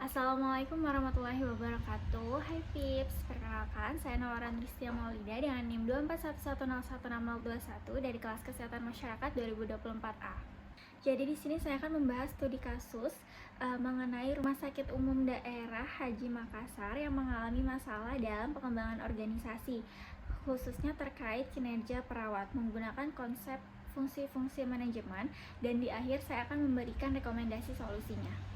Assalamualaikum warahmatullahi wabarakatuh. Hai Pips, perkenalkan saya Nawaran Riztia Maulida dengan NIM 241101621 dari kelas Kesehatan Masyarakat 2024A. Jadi di sini saya akan membahas studi kasus mengenai Rumah Sakit Umum Daerah Haji Makassar yang mengalami masalah dalam pengembangan organisasi, khususnya terkait kinerja perawat menggunakan konsep fungsi-fungsi manajemen, dan di akhir saya akan memberikan rekomendasi solusinya.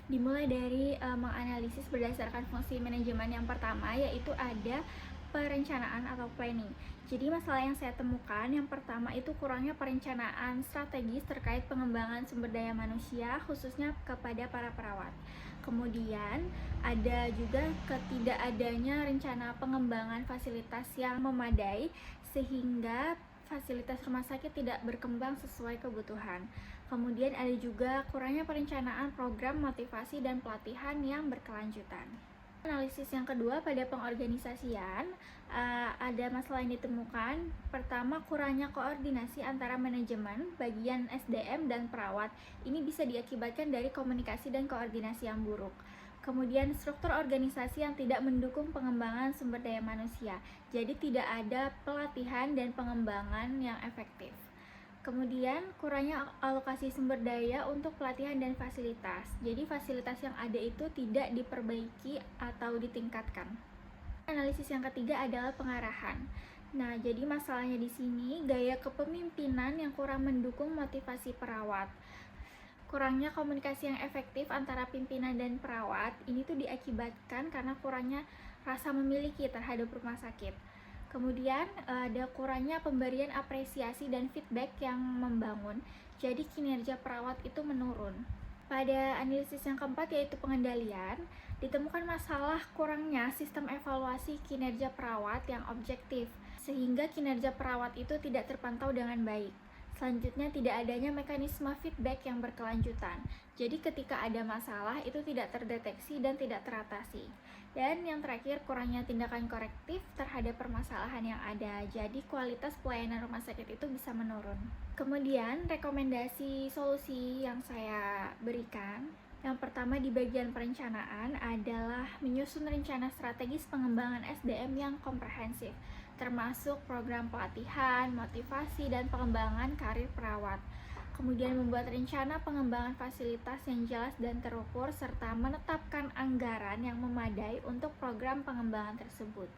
Dimulai dari menganalisis berdasarkan fungsi manajemen yang pertama, yaitu ada perencanaan atau planning. Jadi masalah yang saya temukan yang pertama itu kurangnya perencanaan strategis terkait pengembangan sumber daya manusia, khususnya kepada para perawat. Kemudian ada juga ketidakadanya rencana pengembangan fasilitas yang memadai sehingga fasilitas rumah sakit tidak berkembang sesuai kebutuhan. Kemudian ada juga kurangnya perencanaan program motivasi dan pelatihan yang berkelanjutan. Analisis yang kedua pada pengorganisasian, ada masalah yang ditemukan. Pertama, kurangnya koordinasi antara manajemen, bagian SDM, dan perawat. Ini bisa diakibatkan dari komunikasi dan koordinasi yang buruk. Kemudian struktur organisasi yang tidak mendukung pengembangan sumber daya manusia, jadi tidak ada pelatihan dan pengembangan yang efektif. Kemudian kurangnya alokasi sumber daya untuk pelatihan dan fasilitas, jadi fasilitas yang ada itu tidak diperbaiki atau ditingkatkan. Analisis yang ketiga adalah pengarahan. Nah, jadi masalahnya di sini gaya kepemimpinan yang kurang mendukung motivasi perawat. Kurangnya komunikasi yang efektif antara pimpinan dan perawat ini tuh diakibatkan karena kurangnya rasa memiliki terhadap rumah sakit. Kemudian ada kurangnya pemberian apresiasi dan feedback yang membangun, jadi kinerja perawat itu menurun. Pada analisis yang keempat yaitu pengendalian, ditemukan masalah kurangnya sistem evaluasi kinerja perawat yang objektif, sehingga kinerja perawat itu tidak terpantau dengan baik. Selanjutnya, tidak adanya mekanisme feedback yang berkelanjutan. Jadi ketika ada masalah itu tidak terdeteksi dan tidak teratasi. Dan yang terakhir, kurangnya tindakan korektif terhadap permasalahan yang ada. Jadi kualitas pelayanan rumah sakit itu bisa menurun. Kemudian rekomendasi solusi yang saya berikan, yang pertama di bagian perencanaan adalah menyusun rencana strategis pengembangan SDM yang komprehensif, termasuk program pelatihan, motivasi, dan pengembangan karir perawat. Kemudian membuat rencana pengembangan fasilitas yang jelas dan terukur, serta menetapkan anggaran yang memadai untuk program pengembangan tersebut.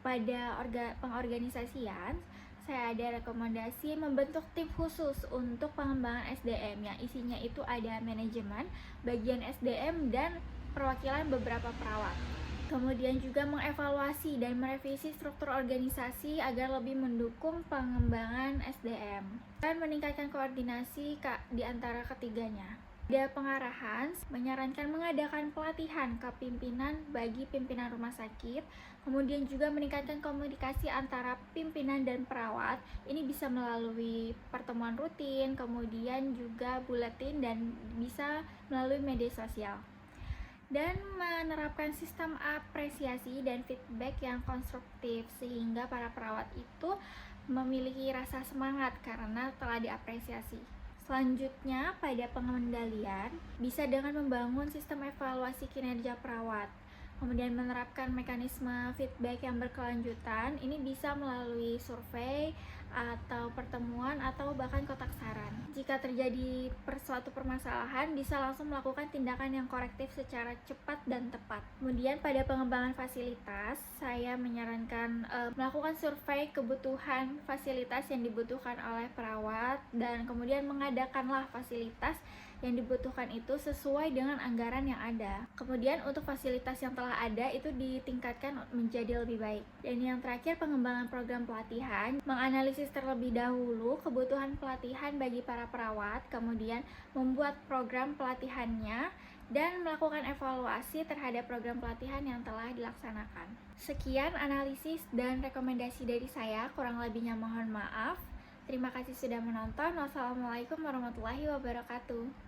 Pada pengorganisasian, saya ada rekomendasi membentuk tim khusus untuk pengembangan SDM yang isinya itu ada manajemen, bagian SDM, dan perwakilan beberapa perawat. Kemudian juga mengevaluasi dan merevisi struktur organisasi agar lebih mendukung pengembangan SDM dan meningkatkan koordinasi di antara ketiganya. Ada pengarahan, menyarankan mengadakan pelatihan kepimpinan bagi pimpinan rumah sakit, kemudian juga meningkatkan komunikasi antara pimpinan dan perawat. Ini bisa melalui pertemuan rutin, kemudian juga buletin, dan bisa melalui media sosial. Dan menerapkan sistem apresiasi dan feedback yang konstruktif sehingga para perawat itu memiliki rasa semangat karena telah diapresiasi. Selanjutnya, pada pengendalian bisa dengan membangun sistem evaluasi kinerja perawat, kemudian menerapkan mekanisme feedback yang berkelanjutan. Ini bisa melalui survei atau pertemuan atau bahkan kotak saran. Jika terjadi suatu permasalahan, bisa langsung melakukan tindakan yang korektif secara cepat dan tepat. Kemudian pada pengembangan fasilitas, saya menyarankan melakukan survei kebutuhan fasilitas yang dibutuhkan oleh perawat, dan kemudian mengadakanlah fasilitas yang dibutuhkan itu sesuai dengan anggaran yang ada. Kemudian untuk fasilitas yang telah ada itu ditingkatkan menjadi lebih baik. Dan yang terakhir, pengembangan program pelatihan, menganalisis terlebih dahulu kebutuhan pelatihan bagi para perawat, kemudian membuat program pelatihannya dan melakukan evaluasi terhadap program pelatihan yang telah dilaksanakan. Sekian analisis dan rekomendasi dari saya, kurang lebihnya mohon maaf. Terima kasih sudah menonton. Wassalamualaikum warahmatullahi wabarakatuh.